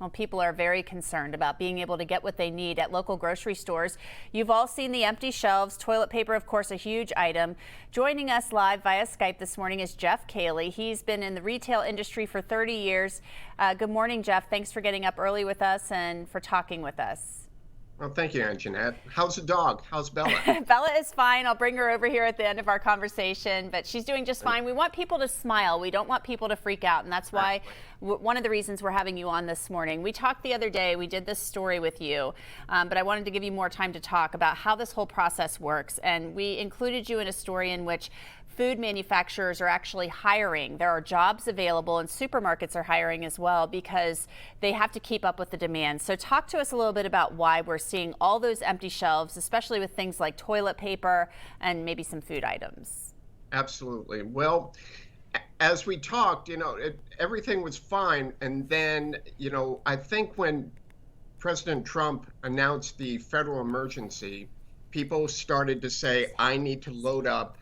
Well, people are very concerned about being able to get what they need at local grocery stores. You've all seen the empty shelves. Toilet paper, of course, a huge item. Joining us live via Skype this morning is Jeff Caley. He's been in the retail industry for 30 years. Good morning, Jeff. Thanks for getting up early with us and for talking with us. Well, thank you, Aunt Jeanette. How's the dog? How's Bella? Bella is fine. I'll bring her over here at the end of our conversation, but she's doing just fine. We want people to smile. We don't want people to freak out, and that's why one of the reasons we're having you on this morning. We talked the other day, we did this story with you, but I wanted to give you more time to talk about how this whole process works, and we included you in a story in which food manufacturers are actually hiring. There are jobs available, and supermarkets are hiring as well because they have to keep up with the demand. So talk to us a little bit about why we're seeing all those empty shelves, especially with things like toilet paper and maybe some food items. Absolutely. Well, as we talked, everything was fine. And then, I think when President Trump announced the federal emergency, people started to say, I need to load up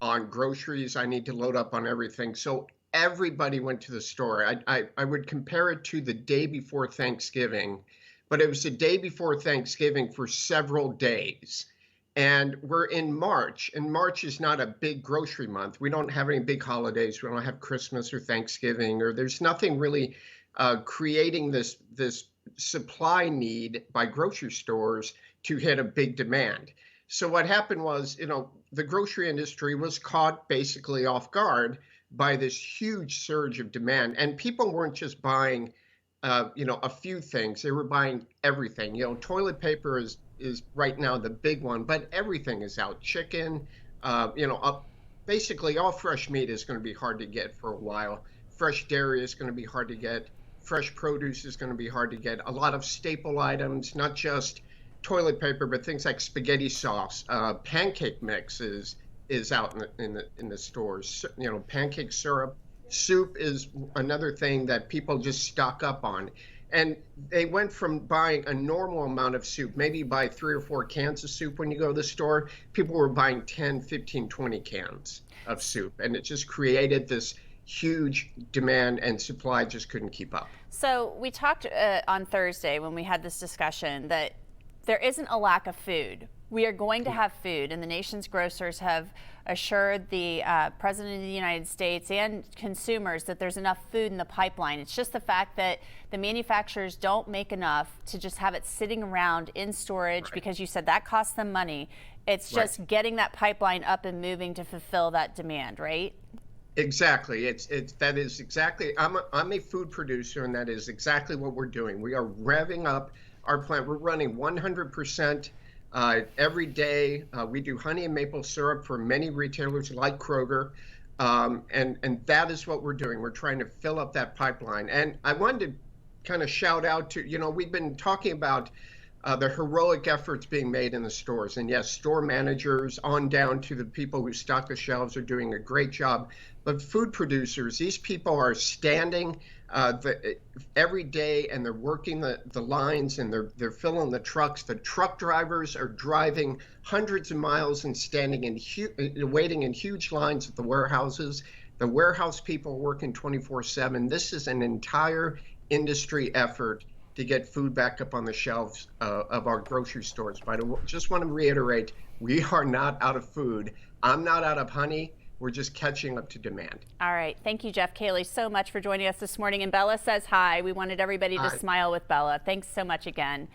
on groceries, I need to load up on everything. So everybody went to the store. I would compare it to the day before Thanksgiving, but it was the day before Thanksgiving for several days. And we're in March, and March is not a big grocery month. We don't have any big holidays. We don't have Christmas or Thanksgiving, or there's nothing really creating this supply need by grocery stores to hit a big demand. So what happened was, the grocery industry was caught basically off guard by this huge surge of demand. And people weren't just buying, a few things. They were buying everything. Toilet paper is right now the big one, but everything is out. Chicken, basically all fresh meat is going to be hard to get for a while. Fresh dairy is going to be hard to get. Fresh produce is going to be hard to get. A lot of staple items, not just toilet paper, but things like spaghetti sauce, pancake mix is out in the stores. Pancake syrup, soup is another thing that people just stock up on. And they went from buying a normal amount of soup, maybe you buy 3 or 4 cans of soup when you go to the store, people were buying 10, 15, 20 cans of soup. And it just created this huge demand, and supply just couldn't keep up. So we talked on Thursday when we had this discussion that there isn't a lack of food. We are going to have food, and the nation's grocers have assured the President of the United States and consumers that there's enough food in the pipeline. It's just the fact that the manufacturers don't make enough to just have it sitting around in storage, because you said that costs them money. It's just getting that pipeline up and moving to fulfill that demand, right? Exactly. That is exactly. I'm a food producer, and that is exactly what we're doing. We are revving up our plant. We're running 100% every day. We do honey and maple syrup for many retailers like Kroger, and that is what we're doing. We're trying to fill up that pipeline. And I wanted to kind of shout out to, we've been talking about the heroic efforts being made in the stores. And yes, store managers on down to the people who stock the shelves are doing a great job. But food producers, these people are standing every day, and they're working the lines, and they're filling the trucks. The truck drivers are driving hundreds of miles and standing waiting in huge lines at the warehouses. The warehouse people are working 24/7. This is an entire industry effort to get food back up on the shelves of our grocery stores. But I just want to reiterate, we are not out of food. I'm not out of honey. We're just catching up to demand. All right. Thank you, Jeff Caley, so much for joining us this morning. And Bella says hi. We wanted everybody to smile with Bella. Thanks so much again.